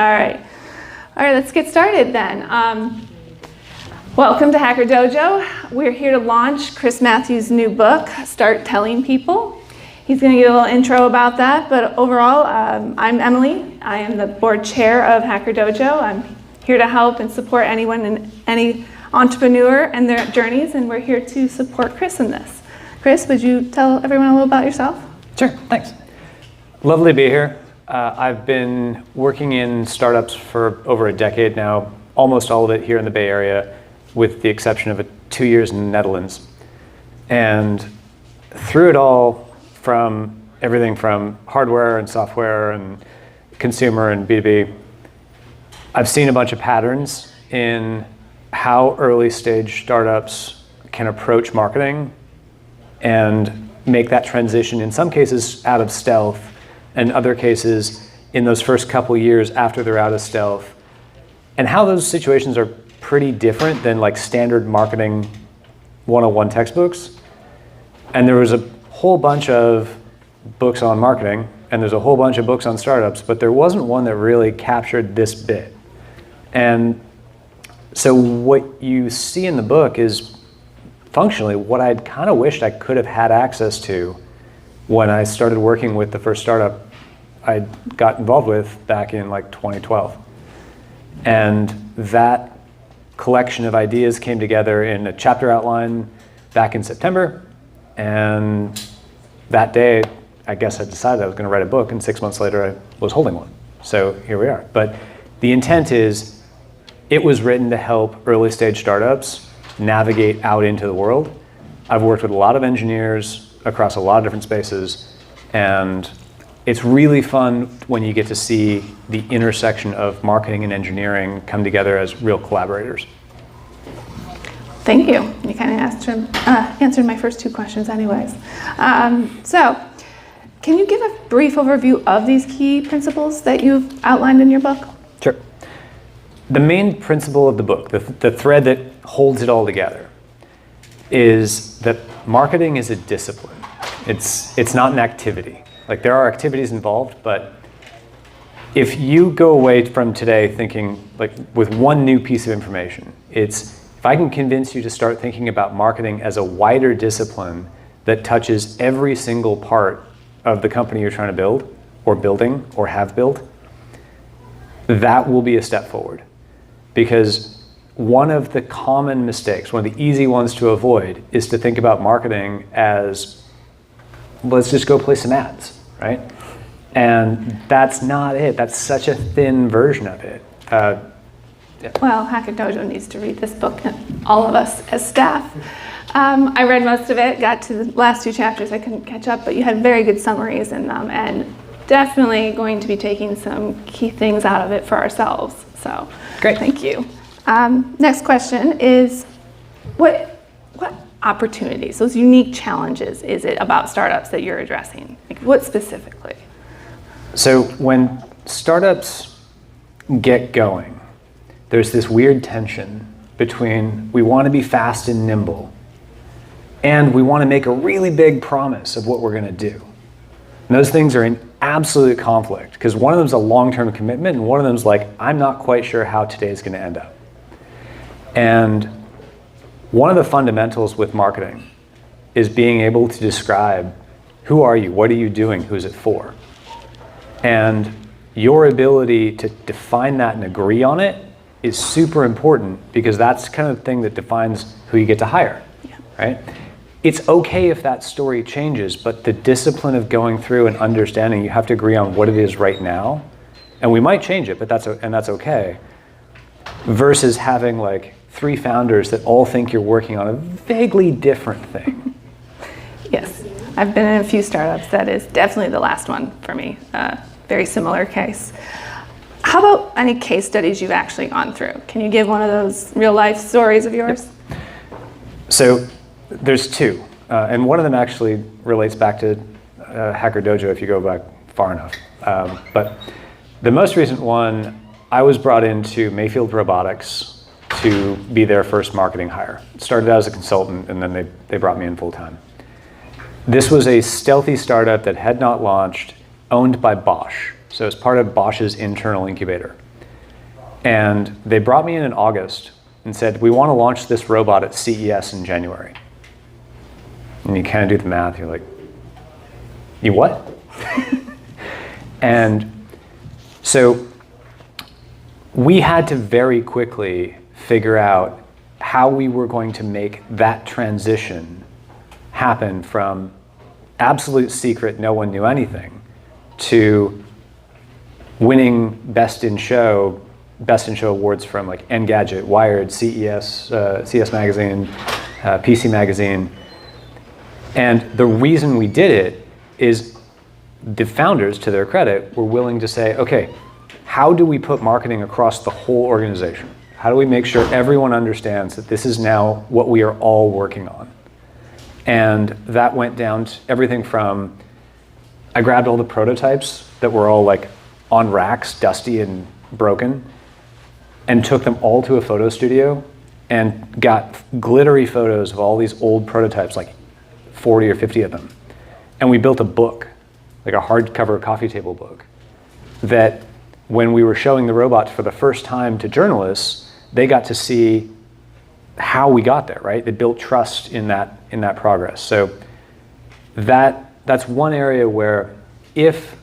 All right, let's get started then. Welcome to Hacker Dojo. We're here to launch Chris Matthews' new book, Start Telling People. He's going to give a little intro about that, but overall, I'm Emily. I am the board chair of Hacker Dojo. I'm here to help and support anyone and any entrepreneur and their journeys, and we're here to support Chris in this. Chris, would you tell everyone a little about yourself? Sure, thanks. Lovely to be here. I've been working in startups for over a decade now, almost all of it here in the Bay Area, with the exception of 2 years in the Netherlands. And through it all, from everything from hardware and software and consumer and B2B, I've seen a bunch of patterns in how early stage startups can approach marketing and make that transition, in some cases out of stealth, and other cases in those first couple years after they're out of stealth, and how those situations are pretty different than like standard marketing 101 textbooks. And there was a whole bunch of books on marketing, and there's a whole bunch of books on startups, but there wasn't one that really captured this bit. And so what you see in the book is functionally what I'd kind of wished I could have had access to when I started working with the first startup I got involved with back in like 2012. And that collection of ideas came together in a chapter outline back in September. And that day, I guess I decided I was going to write a book, and 6 months later I was holding one. So here we are. But the intent is, it was written to help early stage startups navigate out into the world. I've worked with a lot of engineers across a lot of different spaces, and it's really fun when you get to see the intersection of marketing and engineering come together as real collaborators. Thank you. You kind of answered my first two questions anyways. So, can you give a brief overview of these key principles that you've outlined in your book? Sure. The main principle of the book, the thread that holds it all together, is that marketing is a discipline. It's not an activity. Like, there are activities involved, but if you go away from today thinking, like, with one new piece of information, it's, if I can convince you to start thinking about marketing as a wider discipline that touches every single part of the company you're trying to build, or building, or have built, that will be a step forward. Because one of the common mistakes, one of the easy ones to avoid, is to think about marketing as, let's just go play some ads, right? And that's not it. That's such a thin version of it. Yeah. Well, Hacker Dojo needs to read this book, and all of us as staff. I read most of it, got to the last two chapters. I couldn't catch up, but you had very good summaries in them, and definitely going to be taking some key things out of it for ourselves. So, great. Thank you. Next question is, what opportunities, those unique challenges, is it about startups that you're addressing? Like, what specifically? So when startups get going, there's this weird tension between we want to be fast and nimble, and we want to make a really big promise of what we're going to do. And those things are in absolute conflict, because one of them is a long-term commitment, and one of them is like, I'm not quite sure how today's going to end up. And one of the fundamentals with marketing is being able to describe, who are you, what are you doing, who's it for? And your ability to define that and agree on it is super important, because that's kind of the thing that defines who you get to hire, right? It's okay if that story changes, but the discipline of going through and understanding, you have to agree on what it is right now, and we might change it, but that's okay, versus having like 3 founders that all think you're working on a vaguely different thing. Yes, I've been in a few startups. That is definitely the last one for me. Very similar case. How about any case studies you've actually gone through? Can you give one of those real life stories of yours? Yep. So there's 2, and one of them actually relates back to Hacker Dojo if you go back far enough. But the most recent one, I was brought into Mayfield Robotics to be their first marketing hire. Started out as a consultant, and then they brought me in full time. This was a stealthy startup that had not launched, owned by Bosch. So it's part of Bosch's internal incubator. And they brought me in August and said, we want to launch this robot at CES in January. And you kind of do the math, you're like, you what? And so we had to very quickly figure out how we were going to make that transition happen from absolute secret, no one knew anything, to winning Best in Show awards from like Engadget, Wired, CES, CS Magazine, PC Magazine. And the reason we did it is the founders, to their credit, were willing to say, okay, how do we put marketing across the whole organization? How do we make sure everyone understands that this is now what we are all working on? And that went down to everything from, I grabbed all the prototypes that were all like on racks, dusty and broken, and took them all to a photo studio and got glittery photos of all these old prototypes, like 40 or 50 of them. And we built a book, like a hardcover coffee table book, that when we were showing the robot for the first time to journalists, they got to see how we got there, right? They built trust in that progress. So that's one area where if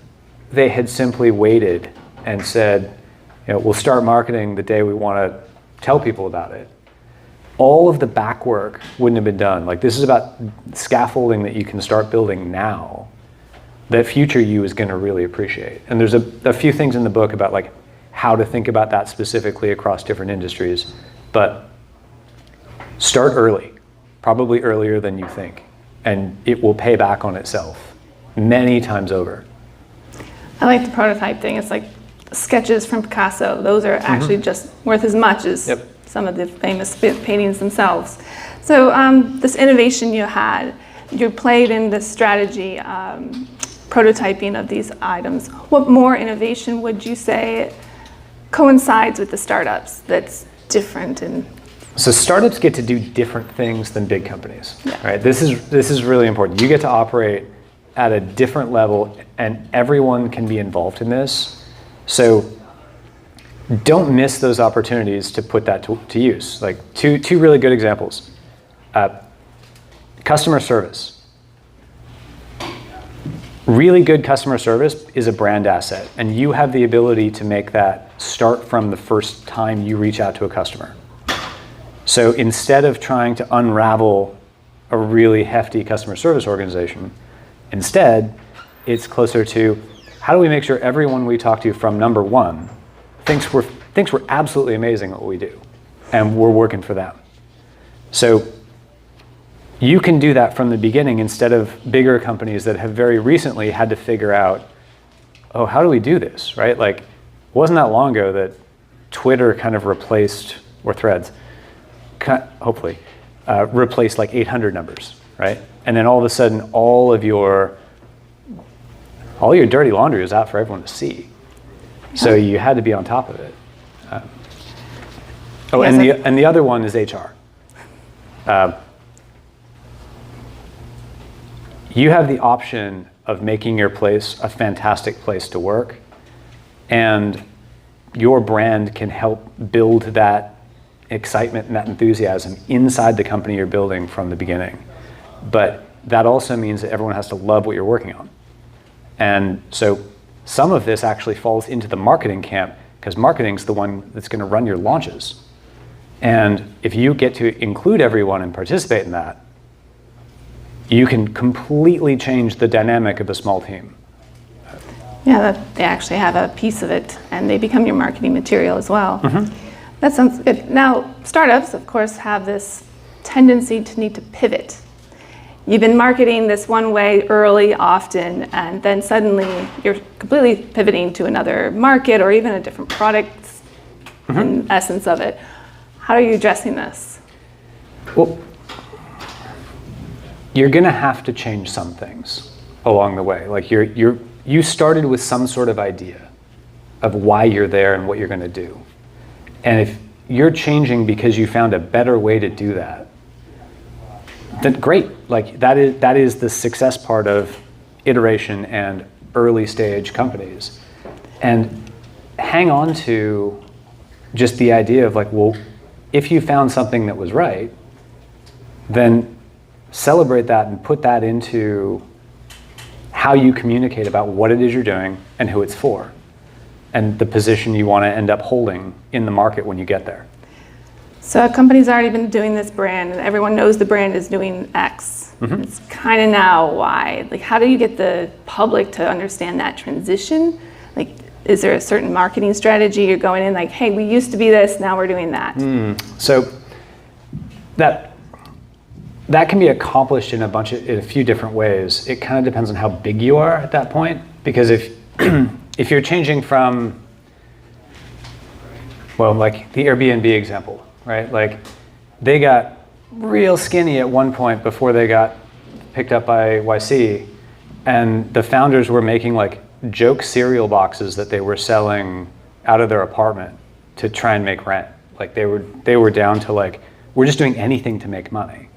they had simply waited and said, we'll start marketing the day we want to tell people about it, all of the back work wouldn't have been done. Like, this is about scaffolding that you can start building now that future you is going to really appreciate. And there's a few things in the book about like how to think about that specifically across different industries, but start early, probably earlier than you think, and it will pay back on itself many times over. I like the prototype thing. It's like sketches from Picasso. Those are actually just worth as much as some of the famous paintings themselves. So this innovation you played in the strategy prototyping of these items. What more innovation would you say coincides with the startups that's different? So startups get to do different things than big companies, right? This is really important. You get to operate at a different level, and everyone can be involved in this. So don't miss those opportunities to put that to use. Like two really good examples. Customer service. Really good customer service is a brand asset, and you have the ability to make that start from the first time you reach out to a customer. So instead of trying to unravel a really hefty customer service organization, instead, it's closer to how do we make sure everyone we talk to from number one thinks we're absolutely amazing at what we do, and we're working for them. So you can do that from the beginning instead of bigger companies that have very recently had to figure out, oh, how do we do this, right? Like, it wasn't that long ago that Twitter kind of replaced, or Threads, hopefully, replaced like 800 numbers, right? And then all of a sudden, all your dirty laundry was out for everyone to see. So you had to be on top of it. And the other one is HR. You have the option of making your place a fantastic place to work, and your brand can help build that excitement and that enthusiasm inside the company you're building from the beginning. But that also means that everyone has to love what you're working on. And so some of this actually falls into the marketing camp, because marketing's the one that's going to run your launches. And if you get to include everyone and participate in that, you can completely change the dynamic of a small team. Yeah, that they actually have a piece of it, and they become your marketing material as well. That sounds good. Now, startups, of course, have this tendency to need to pivot. You've been marketing this one way early, often, and then suddenly you're completely pivoting to another market or even a different product in essence of it. How are you addressing this? Well, you're going to have to change some things along the way. Like you started with some sort of idea of why you're there and what you're going to do. And if you're changing because you found a better way to do that, then great. Like that is the success part of iteration and early stage companies. And hang on to just the idea of like, well, if you found something that was right, then celebrate that and put that into how you communicate about what it is you're doing and who it's for, and the position you want to end up holding in the market when you get there. So a company's already been doing this brand, and everyone knows the brand is doing X. Mm-hmm. It's kind of now Y. Like, how do you get the public to understand that transition? Like, is there a certain marketing strategy you're going in, like, hey, we used to be this, now we're doing that? So that can be accomplished in a few different ways. It kind of depends on how big you are at that point, because if if you're changing from, well, like the Airbnb example, right? Like, they got real skinny at one point before they got picked up by YC, and the founders were making like joke cereal boxes that they were selling out of their apartment to try and make rent. Like, they were down to like, we're just doing anything to make money.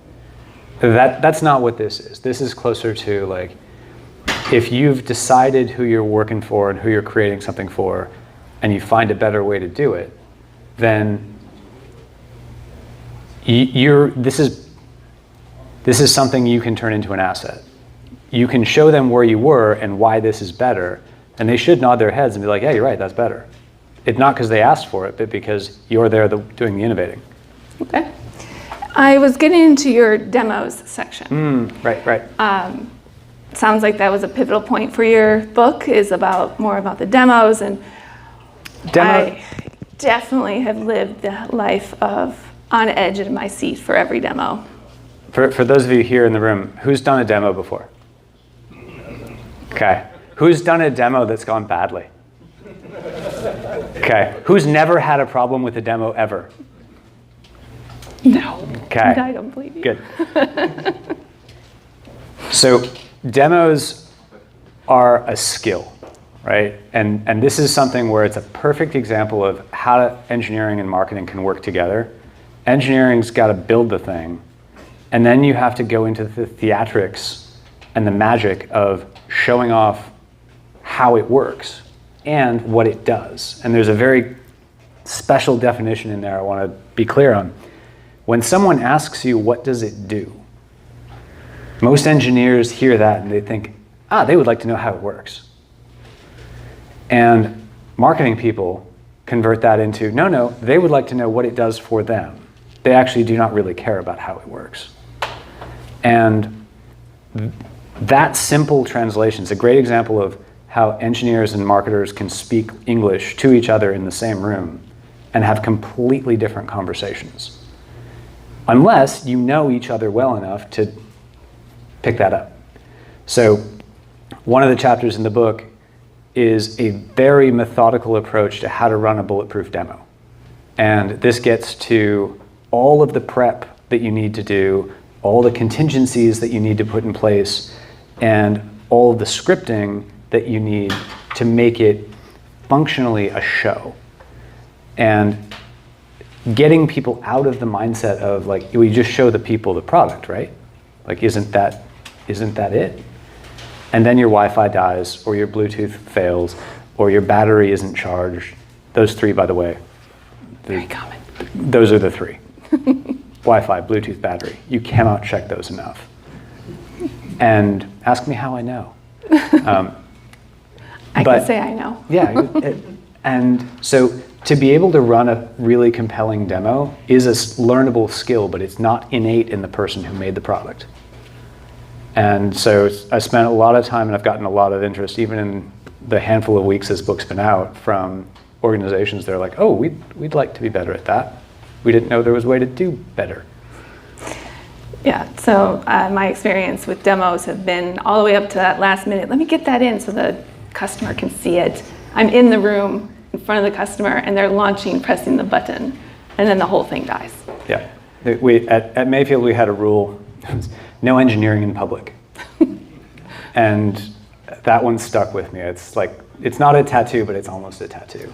That's not what this is. This is closer to like, if you've decided who you're working for and who you're creating something for, and you find a better way to do it, then this is something you can turn into an asset. You can show them where you were and why this is better, and they should nod their heads and be like, yeah, you're right, that's better. It's not because they asked for it, but because you're there doing the innovating. Okay. I was getting into your demos section. Right. Sounds like that was a pivotal point for your book, is more about the demos, and I definitely have lived the life of on edge of my seat for every demo. For those of you here in the room, who's done a demo before? Okay. Who's done a demo that's gone badly? Okay. Who's never had a problem with a demo ever? No. Okay. I don't believe you. Good. So demos are a skill, right? And this is something where it's a perfect example of how engineering and marketing can work together. Engineering's got to build the thing, and then you have to go into the theatrics and the magic of showing off how it works and what it does. And there's a very special definition in there I want to be clear on. When someone asks you, what does it do? Most engineers hear that and they think, they would like to know how it works. And marketing people convert that into, no, they would like to know what it does for them. They actually do not really care about how it works. And that simple translation is a great example of how engineers and marketers can speak English to each other in the same room and have completely different conversations, unless you know each other well enough to pick that up. So one of the chapters in the book is a very methodical approach to how to run a bulletproof demo. And this gets to all of the prep that you need to do, all the contingencies that you need to put in place, and all of the scripting that you need to make it functionally a show. And getting people out of the mindset of like, we just show the people the product, right? Like, isn't that it? And then your Wi-Fi dies, or your Bluetooth fails, or your battery isn't charged. Those three, by the way. Very common. Those are the three. Wi-Fi, Bluetooth, battery. You cannot check those enough. And ask me how I know. I can say I know. Yeah. And so to be able to run a really compelling demo is a learnable skill, but it's not innate in the person who made the product. And so I spent a lot of time, and I've gotten a lot of interest, even in the handful of weeks this book's been out, from organizations that are like, oh, we'd like to be better at that. We didn't know there was a way to do better. Yeah, so my experience with demos have been all the way up to that last minute. Let me get that in so the customer can see it. I'm in the room in front of the customer, and they're pressing the button, and then the whole thing dies. Yeah, at Mayfield we had a rule, no engineering in public. And that one stuck with me. It's like, it's not a tattoo, but it's almost a tattoo.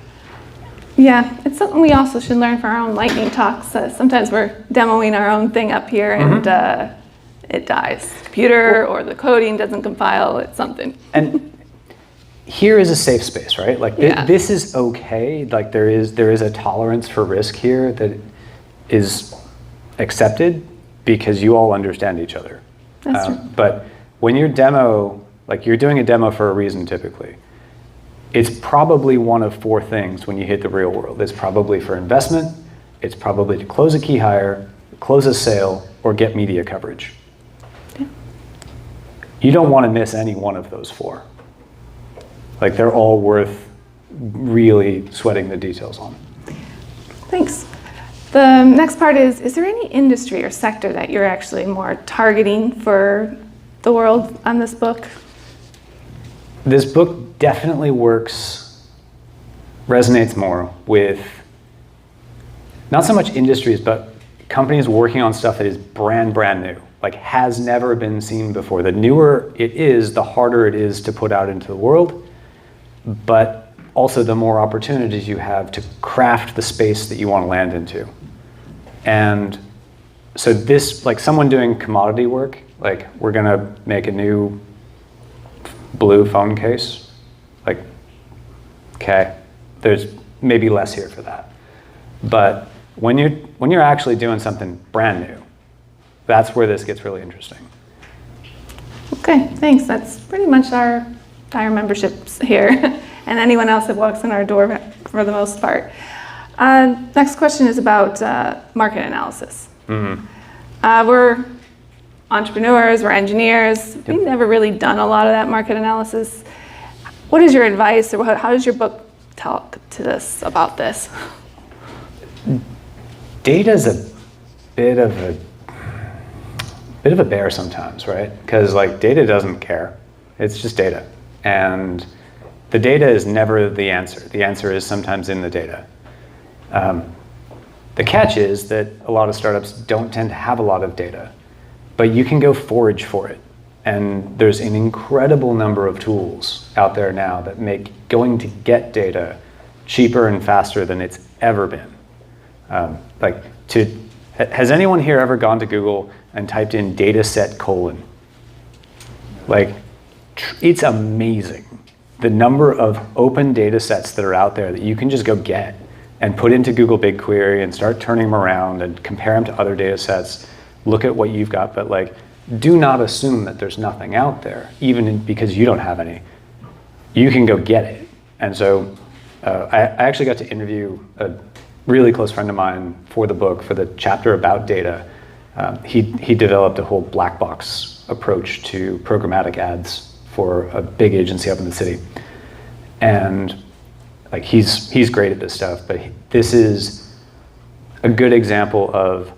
Yeah, it's something we also should learn from our own lightning talks. Sometimes we're demoing our own thing up here, and it dies. Computer or the coding doesn't compile, it's something. And here is a safe space, right? Like Yeah. this is okay. Like there is a tolerance for risk here that is accepted because you all understand each other. That's true. But when you're doing a demo for a reason typically, it's probably one of four things when you hit the real world. It's probably for investment, it's probably to close a key hire, close a sale, or get media coverage. Yeah. You don't want to miss any one of those four. Like they're all worth really sweating the details on. Thanks. The next part is there any industry or sector that you're actually more targeting for the world on this book? This book definitely resonates more with not so much industries, but companies working on stuff that is brand new, like has never been seen before. The newer it is, the harder it is to put out into the world, but also the more opportunities you have to craft the space that you want to land into. And so this, like someone doing commodity work, like we're gonna make a new blue phone case, like, okay, there's maybe less here for that. But when you're actually doing something brand new, that's where this gets really interesting. Okay, thanks. That's pretty much our entire memberships here, and anyone else that walks in our door for the most part. Next question is about market analysis. We're entrepreneurs, we're engineers. We've never really done a lot of that market analysis. What is your advice, or how does your book talk to us about this? Data's a bit of a bear sometimes, right? Because like data doesn't care. It's just data. And the data is never the answer. The answer is sometimes in the data. The catch is that a lot of startups don't tend to have a lot of data, but you can go forage for it. And there's an incredible number of tools out there now that make going to get data cheaper and faster than it's ever been. Has anyone here ever gone to Google and typed in dataset : like, it's amazing the number of open data sets that are out there that you can just go get and put into Google BigQuery and start turning them around and compare them to other data sets, look at what you've got, but like, do not assume that there's nothing out there, because you don't have any. You can go get it. And so I actually got to interview a really close friend of mine for the book, for the chapter about data. He developed a whole black box approach to programmatic ads for a big agency up in the city. And like he's great at this stuff, but this is a good example of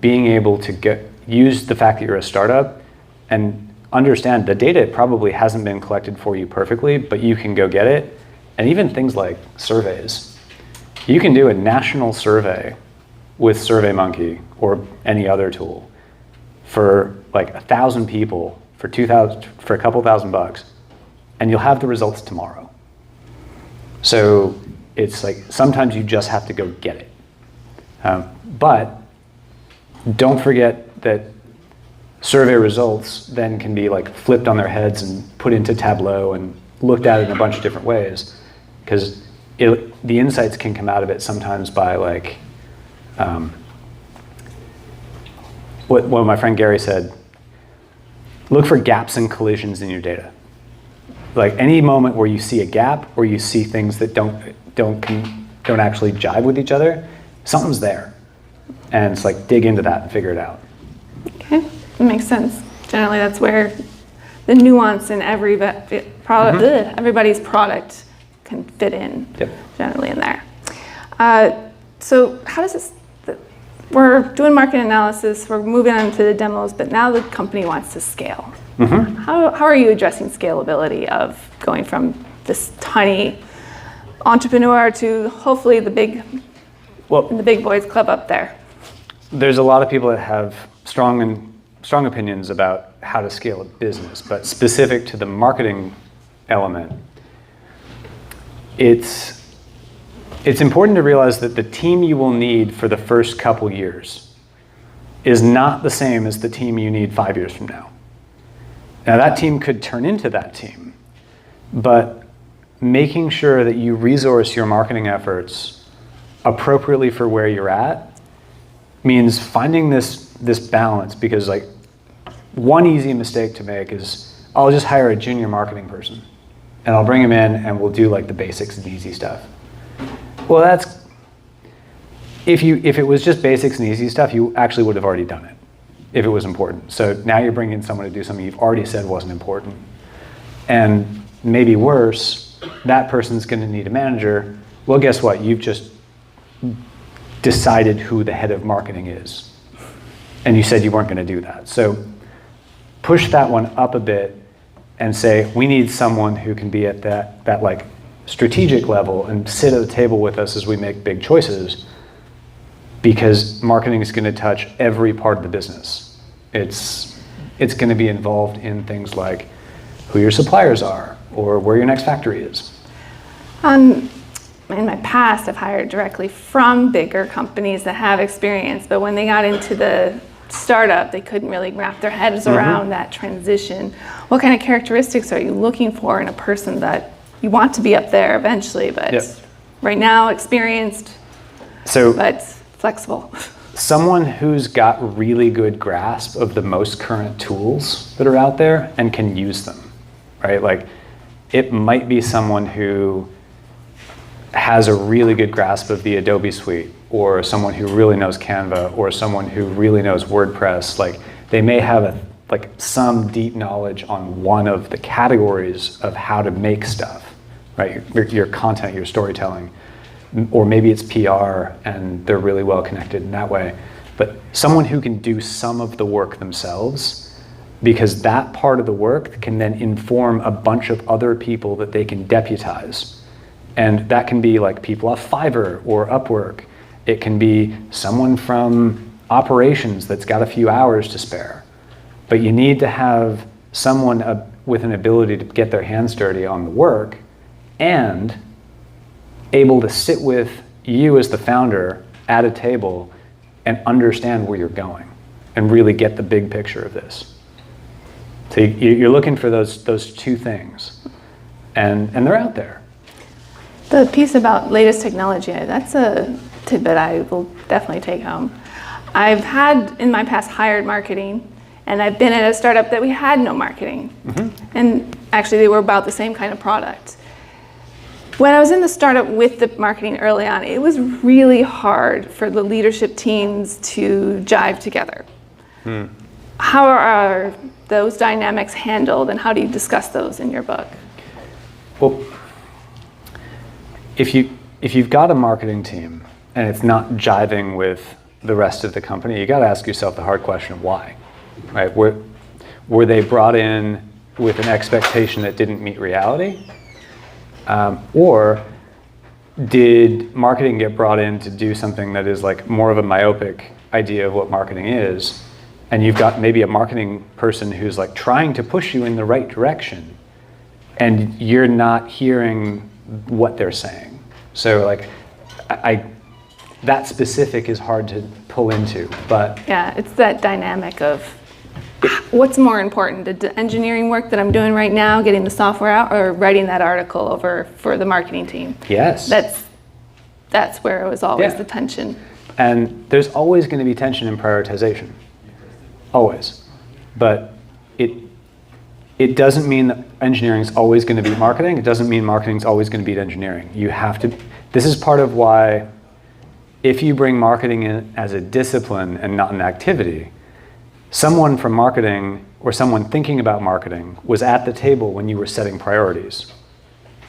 being able to use the fact that you're a startup and understand the data probably hasn't been collected for you perfectly, but you can go get it. And even things like surveys. You can do a national survey with SurveyMonkey or any other tool for like 1,000 people for a couple $1,000, and you'll have the results tomorrow. So it's like sometimes you just have to go get it. But don't forget that survey results then can be like flipped on their heads and put into Tableau and looked at in a bunch of different ways, because the insights can come out of it sometimes by like what my friend Gary said, look for gaps and collisions in your data. Like any moment where you see a gap or you see things that don't actually jive with each other, something's there. And it's like dig into that and figure it out. Okay, that makes sense. Generally, that's where the nuance in everybody's product can fit in. Yep. Generally in there. So how does this? We're doing market analysis. We're moving on to the demos, but now the company wants to scale. Mm-hmm. How are you addressing scalability of going from this tiny entrepreneur to hopefully the big boys club up there? There's a lot of people that have strong opinions about how to scale a business, but specific to the marketing element, it's important to realize that the team you will need for the first couple years is not the same as the team you need 5 years from now. Now that team could turn into that team, but making sure that you resource your marketing efforts appropriately for where you're at means finding this balance, because like one easy mistake to make is I'll just hire a junior marketing person and I'll bring him in and we'll do like the basics and easy stuff. Well, that's if it was just basics and easy stuff, you actually would have already done it if it was important. So now you're bringing in someone to do something you've already said wasn't important. And maybe worse, that person's going to need a manager. Well, guess what? You've just decided who the head of marketing is. And you said you weren't going to do that. So push that one up a bit and say, we need someone who can be at that like strategic level and sit at the table with us as we make big choices, because marketing is going to touch every part of the business. It's going to be involved in things like who your suppliers are or where your next factory is. In my past, I've hired directly from bigger companies that have experience, but when they got into the startup, they couldn't really wrap their heads around that transition. What kind of characteristics are you looking for in a person that you want to be up there eventually, but right now experienced, but flexible? Someone who's got really good grasp of the most current tools that are out there and can use them, right? Like it might be someone who has a really good grasp of the Adobe suite, or someone who really knows Canva, or someone who really knows WordPress. Like they may have some deep knowledge on one of the categories of how to make stuff, right? Your content, your storytelling, or maybe it's PR and they're really well connected in that way. But someone who can do some of the work themselves, because that part of the work can then inform a bunch of other people that they can deputize. And that can be like people off Fiverr or Upwork. It can be someone from operations that's got a few hours to spare. But you need to have someone with an ability to get their hands dirty on the work and able to sit with you as the founder at a table and understand where you're going and really get the big picture of this. So you're looking for those two things, and they're out there. The piece about latest technology, that's a tidbit I will definitely take home. I've had in my past hired marketing, and I've been at a startup that we had no marketing. And actually they were about the same kind of product. When I was in the startup with the marketing early on, it was really hard for the leadership teams to jive together. How are those dynamics handled, and how do you discuss those in your book? Well, if you've got a marketing team and it's not jiving with the rest of the company, you got to ask yourself the hard question of why, right? Were they brought in with an expectation that didn't meet reality? Or did marketing get brought in to do something that is like more of a myopic idea of what marketing is, and you've got maybe a marketing person who's like trying to push you in the right direction and you're not hearing what they're saying. So like that specific is hard to pull into, but yeah, it's that dynamic of what's more important, the engineering work that I'm doing right now, getting the software out, or writing that article over for the marketing team. Yes. That's where it was always the tension. And there's always going to be tension in prioritization. Always. But it doesn't mean that engineering is always going to beat marketing. It doesn't mean marketing is always going to beat engineering. You have to, this is part of why if you bring marketing in as a discipline and not an activity, someone from marketing or someone thinking about marketing was at the table when you were setting priorities.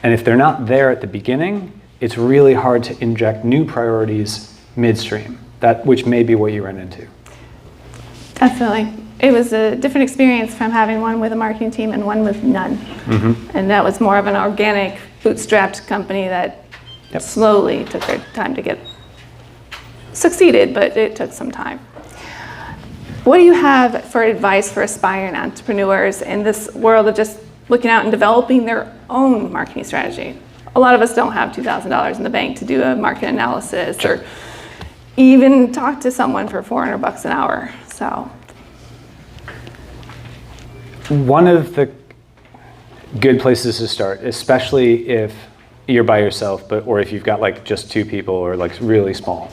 And if they're not there at the beginning, it's really hard to inject new priorities midstream, which may be what you run into. Definitely. It was a different experience from having one with a marketing team and one with none. And that was more of an organic, bootstrapped company that slowly took their time to get succeeded, but it took some time. What do you have for advice for aspiring entrepreneurs in this world of just looking out and developing their own marketing strategy? A lot of us don't have $2,000 in the bank to do a market analysis or even talk to someone for $400 an hour. So good places to start, especially if you're by yourself, or if you've got like just two people or like really small,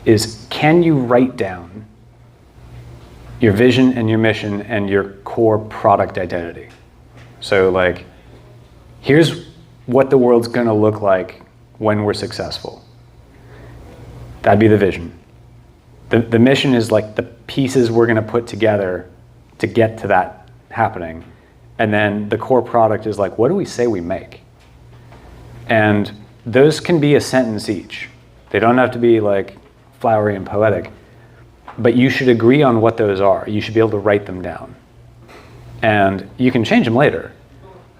is can you write down your vision and your mission and your core product identity? So like, here's what the world's gonna look like when we're successful. That'd be the vision. The mission is like the pieces we're gonna put together to get to that happening. And then the core product is like, what do we say we make? And those can be a sentence each. They don't have to be like flowery and poetic, but you should agree on what those are. You should be able to write them down. And you can change them later,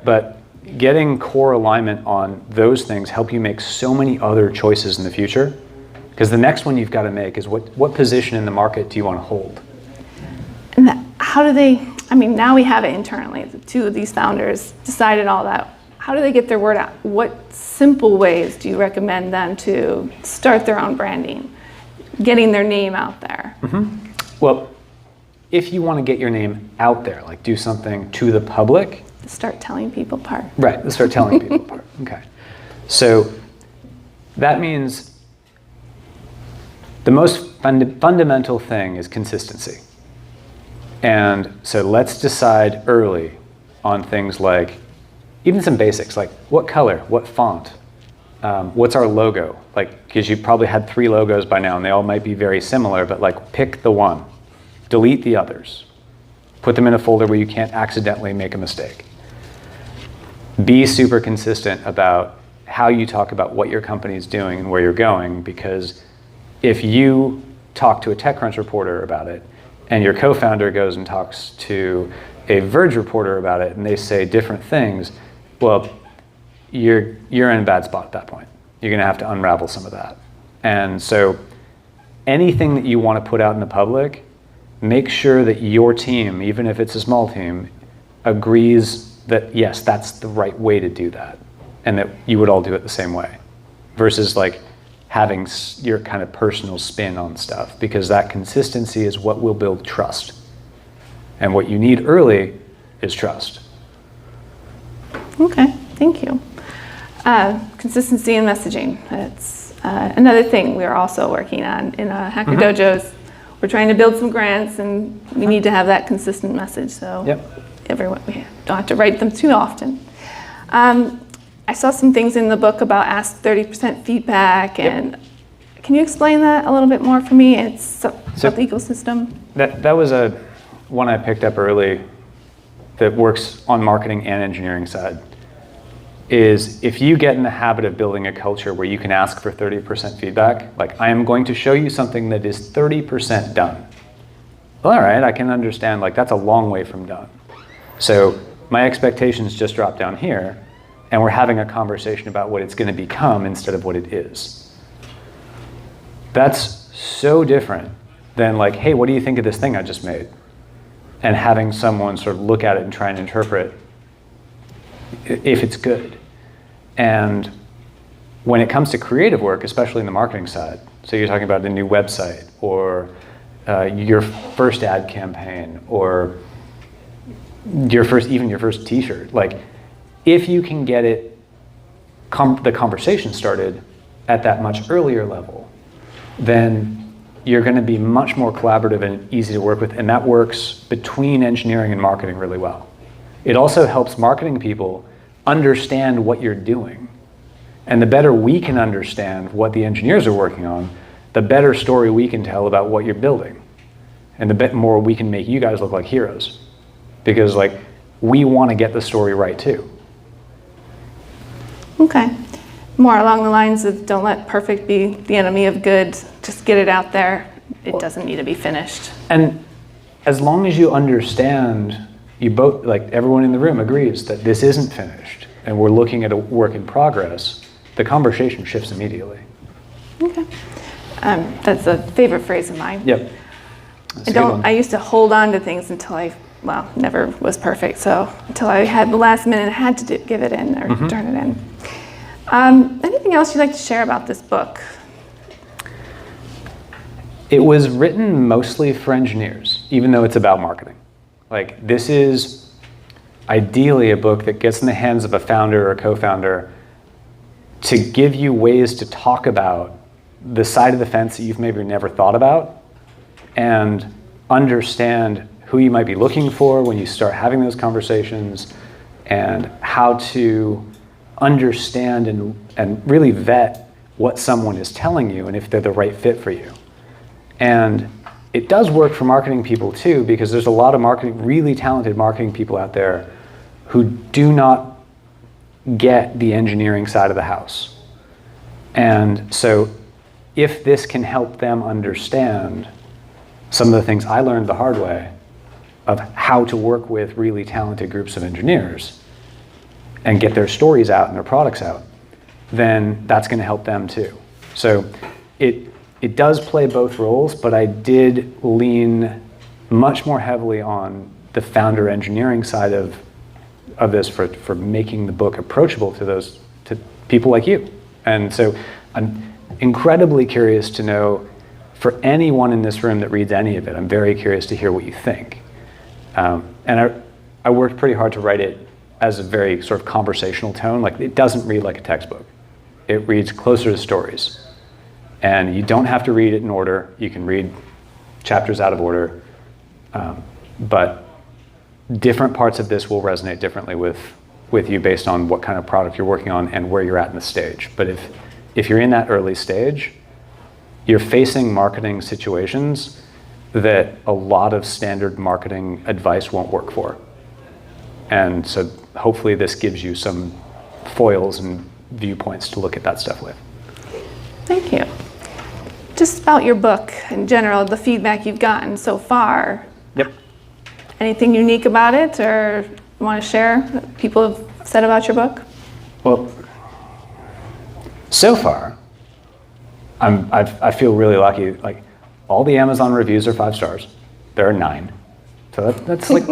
but getting core alignment on those things help you make so many other choices in the future, because the next one you've got to make is what position in the market do you want to hold? And how do they, I mean, now we have it internally. The two of these founders decided all that. How do they get their word out? What simple ways do you recommend them to start their own branding, getting their name out there? Well, if you want to get your name out there, like do something to the public. Start telling people apart. Right, let's start telling people apart. Okay. So that means the most fundamental thing is consistency. And so let's decide early on things like, even some basics, like what color, what font, what's our logo? Like, because you've probably had 3 logos by now and they all might be very similar, but like pick the one, delete the others, put them in a folder where you can't accidentally make a mistake. Be super consistent about how you talk about what your company is doing and where you're going, because if you talk to a TechCrunch reporter about it and your co-founder goes and talks to a Verge reporter about it and they say different things, well, you're in a bad spot at that point. You're going to have to unravel some of that. And so anything that you want to put out in the public, make sure that your team, even if it's a small team, agrees that yes, that's the right way to do that, and that you would all do it the same way, versus like having your kind of personal spin on stuff, because that consistency is what will build trust. And what you need early is trust. Okay, thank you. Consistency in messaging. That's another thing we're also working on in Hacker Dojos. We're trying to build some grants and we need to have that consistent message, so everyone, we don't have to write them too often. I saw some things in the book about ask 30% feedback, and can you explain that a little bit more for me? It's about the ecosystem. That was one I picked up early that works on marketing and engineering side, is if you get in the habit of building a culture where you can ask for 30% feedback, like I am going to show you something that is 30% done. Well, all right, I can understand, like that's a long way from done. So my expectations just drop down here and we're having a conversation about what it's going to become instead of what it is. That's so different than like, hey, what do you think of this thing I just made? And having someone sort of look at it and try and interpret if it's good. And when it comes to creative work, especially in the marketing side, so you're talking about a new website or your first ad campaign or your first t-shirt, like if you can get it, the conversation started at that much earlier level, then you're going to be much more collaborative and easy to work with, and that works between engineering and marketing really well. It also helps marketing people understand what you're doing. And the better we can understand what the engineers are working on, the better story we can tell about what you're building. And the bit more we can make you guys look like heroes. Because like, we want to get the story right too. Okay. More along the lines of don't let perfect be the enemy of good. Just get it out there. It doesn't need to be finished. And as long as you understand, you both, like everyone in the room agrees that this isn't finished and we're looking at a work in progress, the conversation shifts immediately. Okay. That's a favorite phrase of mine. Yep. I used to hold on to things until never was perfect. So until I had the last minute, I had to give it in or turn it in. Anything else you'd like to share about this book? It was written mostly for engineers, even though it's about marketing. Like this is ideally a book that gets in the hands of a founder or a co-founder to give you ways to talk about the side of the fence that you've maybe never thought about and understand who you might be looking for when you start having those conversations, and how to understand and really vet what someone is telling you and if they're the right fit for you. And it does work for marketing people too, because there's a lot of really talented marketing people out there who do not get the engineering side of the house. And so if this can help them understand some of the things I learned the hard way of how to work with really talented groups of engineers and get their stories out and their products out, then that's going to help them too. So it does play both roles, but I did lean much more heavily on the founder engineering side of this for making the book approachable to people like you. And so I'm incredibly curious to know, for anyone in this room that reads any of it, I'm very curious to hear what you think. And I worked pretty hard to write it as a very sort of conversational tone. Like, it doesn't read like a textbook. It reads closer to stories. And you don't have to read it in order. You can read chapters out of order. But different parts of this will resonate differently with you based on what kind of product you're working on and where you're at in the stage. But if you're in that early stage, you're facing marketing situations that a lot of standard marketing advice won't work for. And so hopefully this gives you some foils and viewpoints to look at that stuff with. Thank you. Just about your book in general, the feedback you've gotten so far. Yep. Anything unique about it, or want to share that people have said about your book? Well, so far, I feel really lucky. Like, all the Amazon reviews are 5 stars. There are 9. So that's like,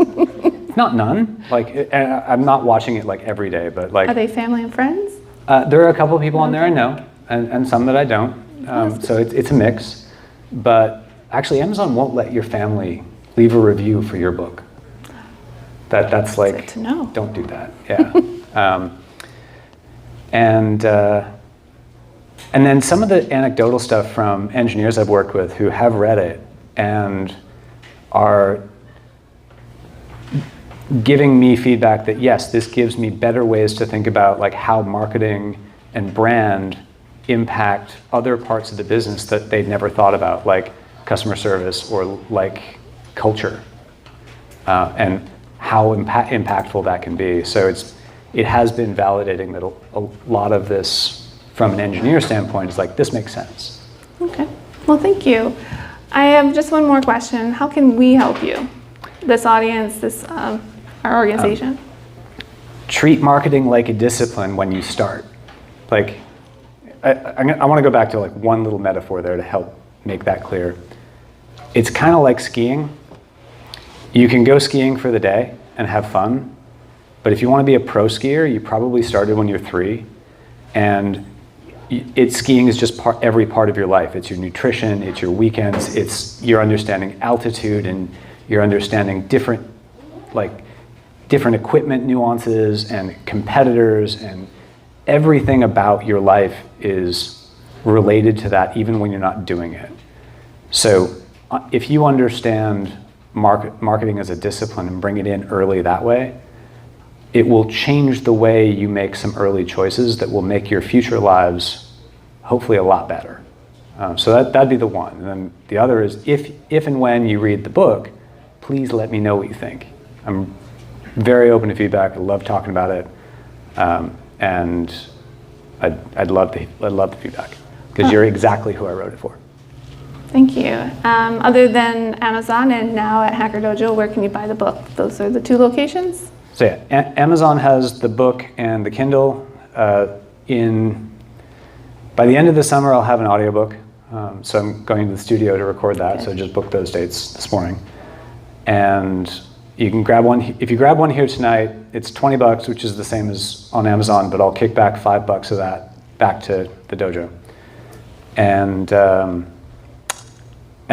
not none. Like, I'm not watching it like every day, but like. Are they family and friends? There are a couple of people on there I know, and some that I don't. So it's a mix. But actually, Amazon won't let your family leave a review for your book. That's like, good to know. Don't do that. Yeah. And then some of the anecdotal stuff from engineers I've worked with who have read it and are giving me feedback that, yes, this gives me better ways to think about like how marketing and brand impact other parts of the business that they'd never thought about, like customer service or like culture, and how impactful that can be. So it has been validating that a lot of this, from an engineer standpoint, is like, this makes sense. Okay. Well, thank you. I have just one more question. How can we help you? This audience, our organization? Treat marketing like a discipline when you start. Like, I want to go back to like one little metaphor there to help make that clear. It's kind of like skiing. You can go skiing for the day and have fun, but if you want to be a pro skier, you probably started when you're 3, and skiing is just every part of your life. It's your nutrition, it's your weekends, it's your understanding altitude, and you're understanding different equipment nuances and competitors, and everything about your life is related to that even when you're not doing it. So if you understand marketing as a discipline and bring it in early that way, it will change the way you make some early choices that will make your future lives hopefully a lot better. So that'd be the one. And then the other is, if and when you read the book, please let me know what you think. I'm very open to feedback. I love talking about it, and I'd love the feedback, because you're exactly who I wrote it for. Thank you. Other than Amazon and now at Hacker Dojo, where can you buy the book? Those are the 2 locations? So yeah, Amazon has the book and the Kindle. By the end of the summer, I'll have an audiobook. So I'm going to the studio to record that. Okay. So I just booked those dates this morning. And you can grab one. If you grab one here tonight, it's $20, which is the same as on Amazon, but I'll kick back $5 of that back to the dojo. And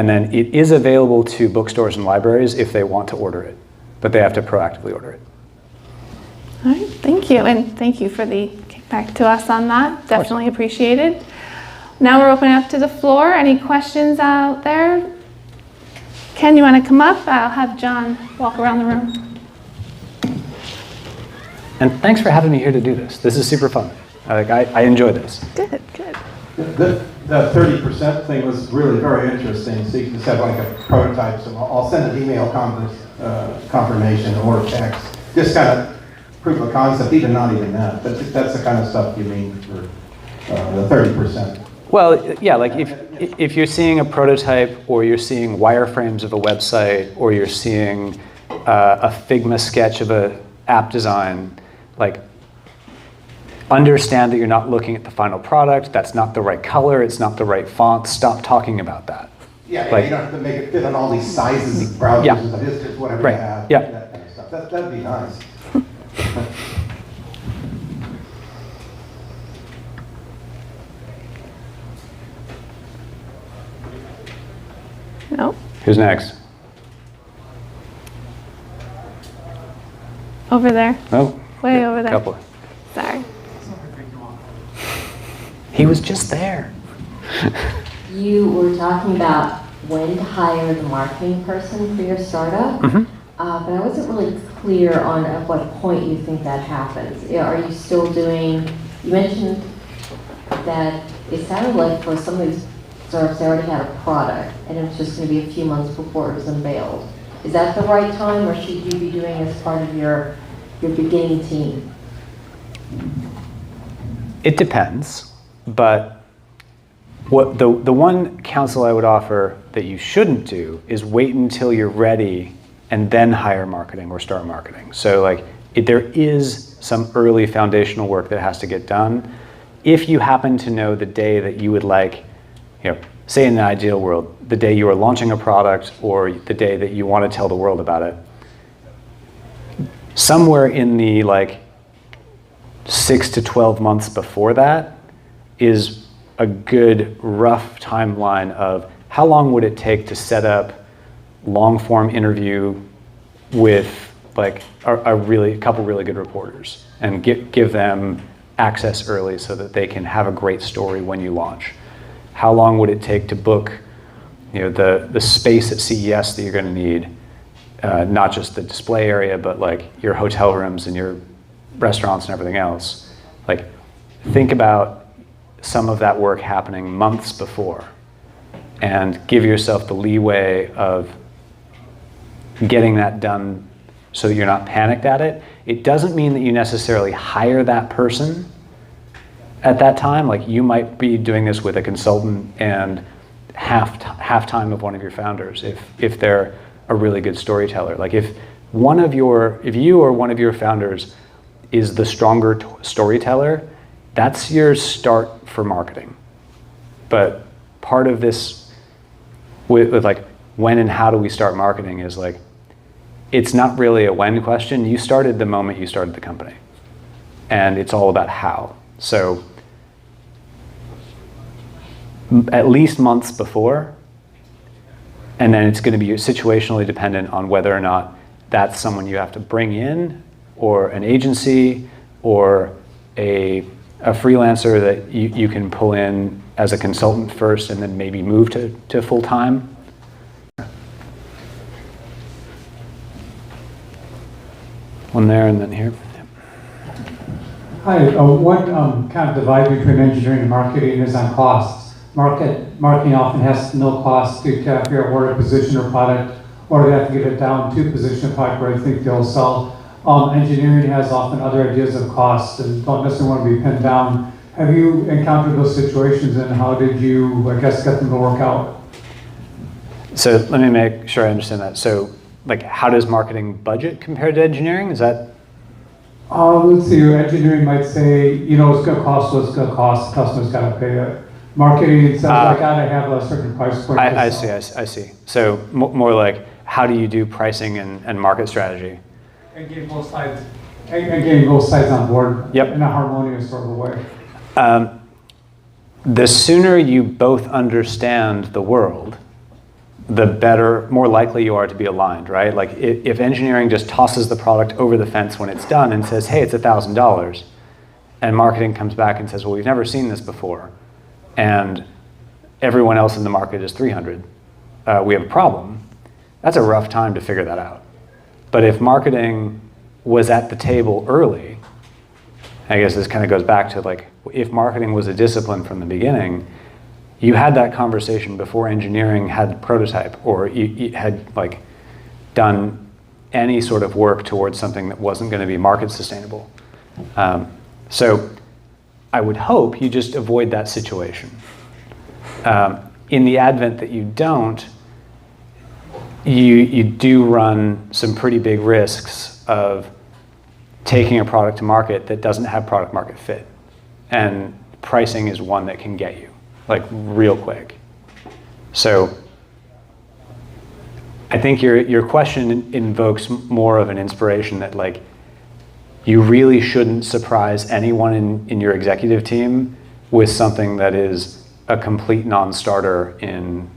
then it is available to bookstores and libraries if they want to order it, but they have to proactively order it. All right, thank you, and thank you for the kickback to us on that. Definitely appreciated. Now we're opening up to the floor. Any questions out there? Ken, you want to come up? I'll have John walk around the room. And thanks for having me here to do this. This is super fun. I enjoy this. Good, good. The 30% thing was really very interesting. So you just have like a prototype. So I'll send an email confirmation or text. Just kind of proof of concept, even not even that. That's the kind of stuff you mean for the 30%. Well, yeah, like if you're seeing a prototype or you're seeing wireframes of a website or you're seeing a Figma sketch of a app design, like understand that you're not looking at the final product. That's not the right color. It's not the right font. Stop talking about that. Yeah, like, you don't have to make it fit on all these sizes of browsers. Yeah. It's just whatever Right. you have. Yeah. That kind of stuff. That'd be nice. No? Who's next? Over there. Oh, Way over there. couple. Sorry. He was just there. You were talking about when to hire the marketing person for your startup, Mm-hmm. but I wasn't really clear on at what point you think that happens. Are you still doing, you mentioned that it sounded like for some of these startups, they already had a product, and it was just going to be a few months before it was unveiled. Is that the right time, or should you be doing as part of your beginning team? It depends, but what the one counsel I would offer that you shouldn't do is wait until you're ready and then hire marketing or start marketing. So like there is some early foundational work that has to get done. If you happen to know the day that you would like, say in an ideal world, the day you are launching a product or the day that you want to tell the world about it, somewhere in the like 6 to 12 months before that is a good rough timeline of how long would it take to set up long form interview with like a couple really good reporters and give them access early so that they can have a great story when you launch. How long would it take to book the space at CES that you're going to need, not just the display area, but like your hotel rooms and your restaurants and everything else. Like think about some of that work happening months before and give yourself the leeway of getting that done so that you're not panicked at it. It doesn't mean that you necessarily hire that person at that time. Like you might be doing this with a consultant and half time of one of your founders if they're a really good storyteller. Like if you or one of your founders is the stronger storyteller, that's your start for marketing. But part of this with like when and how do we start marketing is like, it's not really a when question. You started the moment you started the company. And it's all about how. So at least months before, and then it's going to be situationally dependent on whether or not that's someone you have to bring in, or an agency, or a freelancer that you can pull in as a consultant first and then maybe move to full time. One there and then here. Hi, one kind of divide between engineering and marketing is on costs. Marketing often has no cost to figure out where to position a product, or they have to get it down to position a product where I think they'll sell. Engineering has often other ideas of cost and don't necessarily want to be pinned down. Have you encountered those situations, and how did you, I guess, get them to work out? So let me make sure I understand that. So like how does marketing budget compare to engineering? Is that? Let's see, engineering might say, it's going to cost what it's going to cost, the customer's got to pay it. Marketing says, I got to have a certain price point. I see. So more like, how do you do pricing and market strategy? And getting both sides, on board. Yep. In a harmonious sort of a way. The sooner you both understand the world, the better, more likely you are to be aligned, right? Like if engineering just tosses the product over the fence when it's done and says, hey, it's $1,000, and marketing comes back and says, well, we've never seen this before, and everyone else in the market is 300, we have a problem. That's a rough time to figure that out. But if marketing was at the table early, I guess this kind of goes back to like, if marketing was a discipline from the beginning, you had that conversation before engineering had the prototype, or you had like done any sort of work towards something that wasn't going to be market sustainable. So I would hope you just avoid that situation. In the advent that you don't, you do run some pretty big risks of taking a product to market that doesn't have product market fit. And pricing is one that can get you, like real quick. So I think your question invokes more of an inspiration that like, you really shouldn't surprise anyone in your executive team with something that is a complete non-starter in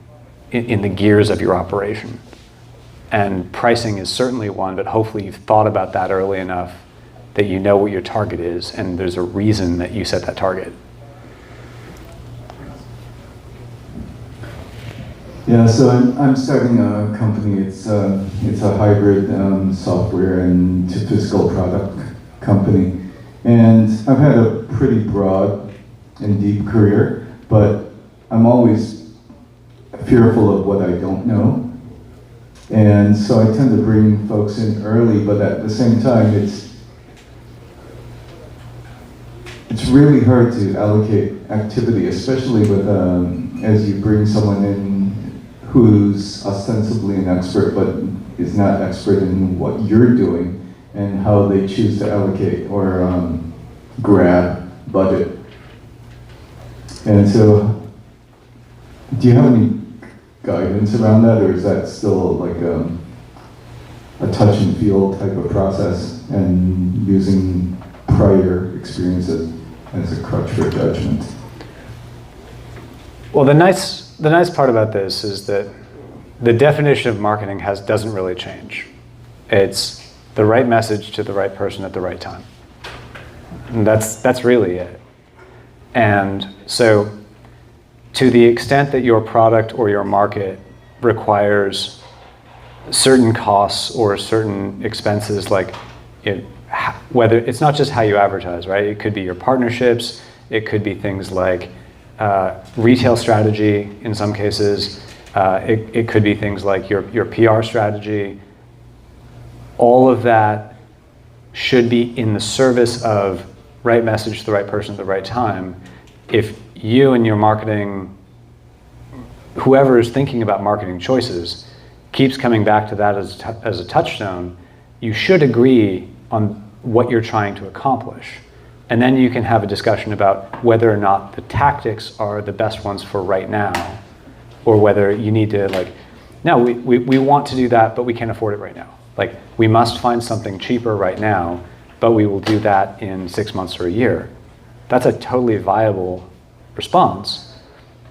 the gears of your operation. And pricing is certainly one, but hopefully you've thought about that early enough that you know what your target is, and there's a reason that you set that target. Yeah, so I'm starting a company. It's a hybrid software and to physical product company, and I've had a pretty broad and deep career, but I'm always fearful of what I don't know. And so I tend to bring folks in early, but at the same time, it's really hard to allocate activity, especially with as you bring someone in who's ostensibly an expert, but is not expert in what you're doing and how they choose to allocate or grab budget. And so, do you have any guidance around that, or is that still like a touch and feel type of process and using prior experiences as a crutch for judgment? Well, the nice part about this is that the definition of marketing doesn't really change. It's the right message to the right person at the right time. And that's really it. And so to the extent that your product or your market requires certain costs or certain expenses, like whether it's not just how you advertise, right? It could be your partnerships, it could be things like retail strategy in some cases, it could be things like your PR strategy. All of that should be in the service of right message to the right person at the right time. If you and your marketing, whoever is thinking about marketing choices, keeps coming back to that as a touchstone, you should agree on what you're trying to accomplish. And then you can have a discussion about whether or not the tactics are the best ones for right now, or whether you need to like, no, we want to do that, but we can't afford it right now. Like, we must find something cheaper right now, but we will do that in 6 months or a year. That's a totally viable response.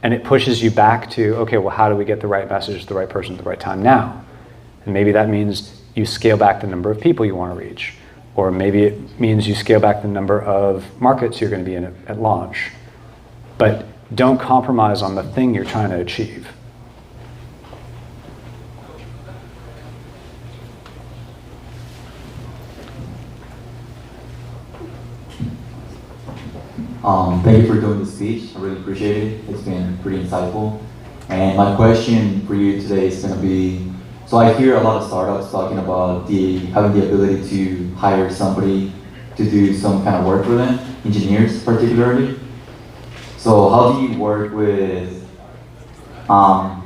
And it pushes you back to, okay, well, how do we get the right message to the right person at the right time now? And maybe that means you scale back the number of people you want to reach. Or maybe it means you scale back the number of markets you're going to be in at launch. But don't compromise on the thing you're trying to achieve. Thank you for doing the speech. I really appreciate it. It's been pretty insightful. And my question for you today is going to be, so I hear a lot of startups talking about having the ability to hire somebody to do some kind of work for them, engineers particularly. So how do you work with, on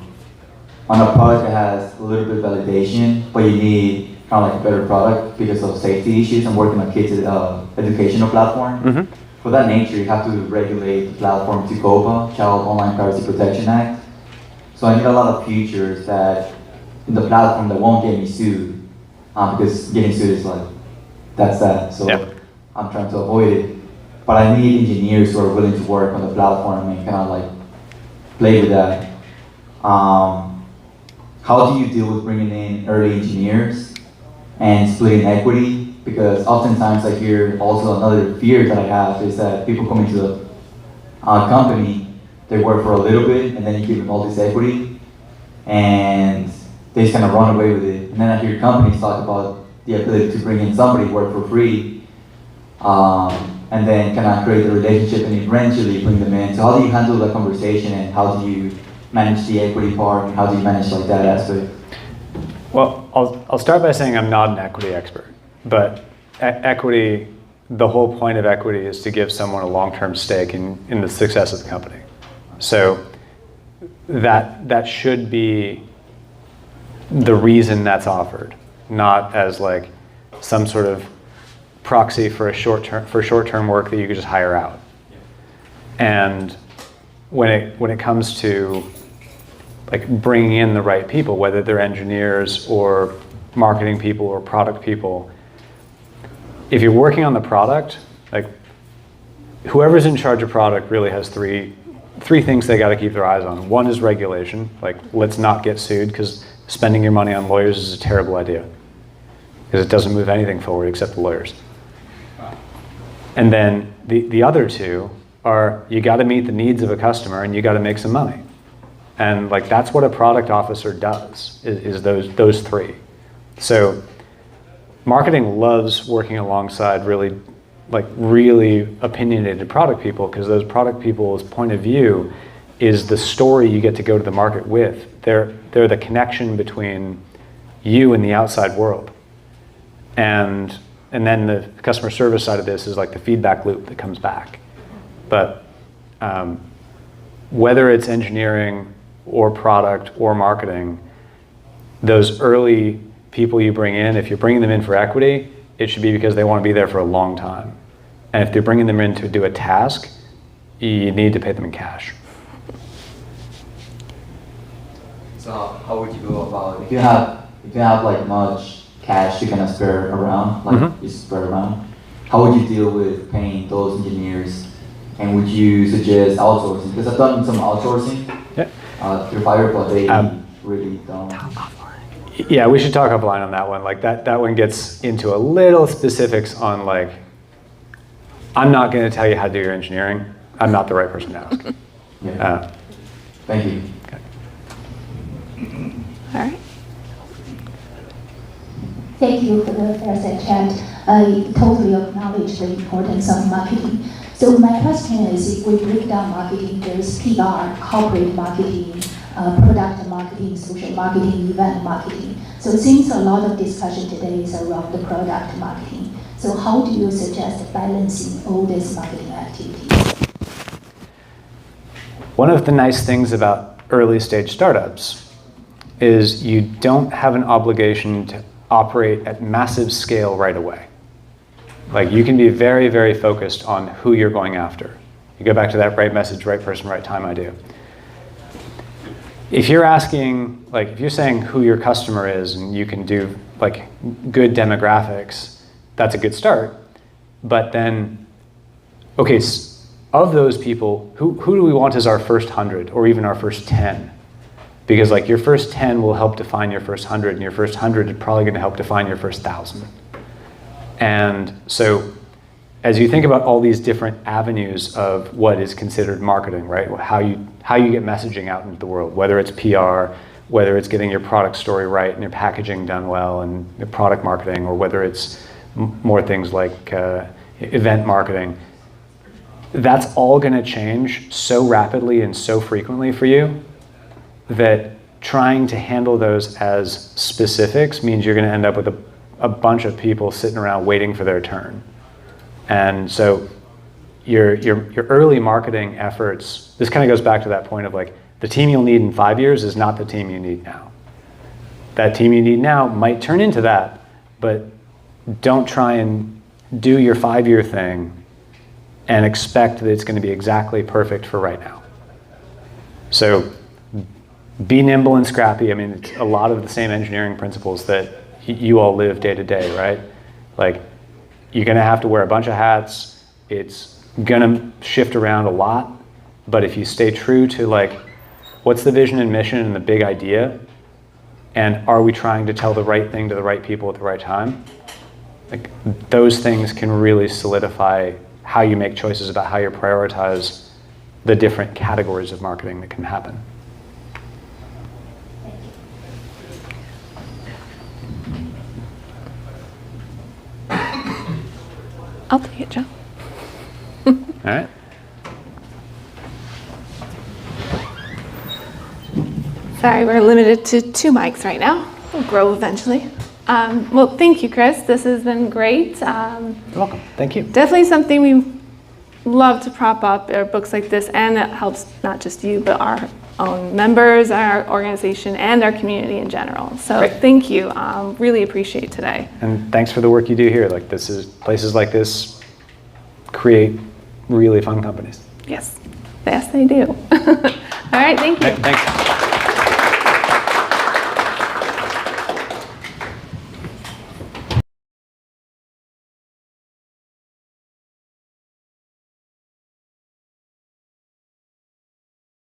a product that has a little bit of validation, but you need kind of like a better product because of safety issues and working on kids' educational platform? Mm-hmm. For that nature, you have to regulate the platform to COPA, Child Online Privacy Protection Act. So I need a lot of features that in the platform that won't get me sued, because getting sued is like, that's that. So yep. I'm trying to avoid it. But I need engineers who are willing to work on the platform and kind of like play with that. how do you deal with bringing in early engineers and splitting equity? Because oftentimes I hear also another fear that I have is that people come into the company, they work for a little bit, and then you give them all this equity, and they just kind of run away with it. And then I hear companies talk about the ability to bring in somebody, work for free, and then kind of create a relationship and eventually bring them in. So how do you handle that conversation, and how do you manage the equity part, and how do you manage like that aspect? Well, I'll start by saying I'm not an equity expert, but equity, the whole point of equity is to give someone a long-term stake in the success of the company. So that should be the reason that's offered, not as like some sort of proxy for short-term work that you could just hire out. And when it comes to like bringing in the right people, whether they're engineers or marketing people or product people, if you're working on the product, like whoever's in charge of product really has three things they got to keep their eyes on. One is regulation, like let's not get sued, because spending your money on lawyers is a terrible idea, because it doesn't move anything forward except the lawyers. And then the other two are you got to meet the needs of a customer and you got to make some money. And like that's what a product officer does, is those three. So marketing loves working alongside really opinionated product people, because those product people's point of view is the story you get to go to the market with. They're the connection between you and the outside world. And then the customer service side of this is like the feedback loop that comes back. But whether it's engineering or product or marketing, those early people you bring in, if you're bringing them in for equity, it should be because they want to be there for a long time. And if you're bringing them in to do a task, you need to pay them in cash. So how would you go about if you have like much cash you can spare around, like you spread around, how would you deal with paying those engineers? And would you suggest outsourcing? Because I've done some outsourcing through Fire, but they really don't. Yeah, we should talk offline on that one. Like that one gets into a little specifics on like, I'm not going to tell you how to do your engineering. I'm not the right person to ask. Yeah. Thank you. Okay. All right. Thank you for the Fireside Chat. I totally acknowledge the importance of marketing. So my question is, if we break down marketing, there's PR, corporate marketing, product marketing, social marketing, event marketing. So since a lot of discussion today is around the product marketing, so how do you suggest balancing all these marketing activities? One of the nice things about early stage startups is you don't have an obligation to operate at massive scale right away. Like you can be very, very focused on who you're going after. You go back to that right message, right person, right time idea. If you're asking, like if you're saying who your customer is and you can do like good demographics, that's a good start. But then, okay, of those people, who do we want as our first 100 or even our first 10? Because like your first 10 will help define your first 100, and your first 100 is probably going to help define your first 1,000. And so as you think about all these different avenues of what is considered marketing, right? How you get messaging out into the world, whether it's PR, whether it's getting your product story right and your packaging done well and your product marketing, or whether it's more things like event marketing, that's all going to change so rapidly and so frequently for you that trying to handle those as specifics means you're going to end up with a bunch of people sitting around waiting for their turn. And so your early marketing efforts, this kind of goes back to that point of like, the team you'll need in 5 years is not the team you need now. That team you need now might turn into that, but don't try and do your 5-year thing and expect that it's going to be exactly perfect for right now. So be nimble and scrappy. I mean, it's a lot of the same engineering principles that you all live day to day, right? Like, you're going to have to wear a bunch of hats. It's going to shift around a lot. But if you stay true to like, what's the vision and mission and the big idea, And are we trying to tell the right thing to the right people at the right time? Like, those things can really solidify how you make choices about how you prioritize the different categories of marketing that can happen. I'll take it, Joe. All right. Sorry, we're limited to 2 mics right now. We'll grow eventually. Well, thank you, Chris. This has been great. You're welcome. Thank you. Definitely something we love to prop up are books like this, and it helps not just you, but our own members, our organization, and our community in general. So Great. thank you. Really appreciate today. And thanks for the work you do here. Like, places like this create really fun companies. Yes, they do. All right, thank you. Thanks.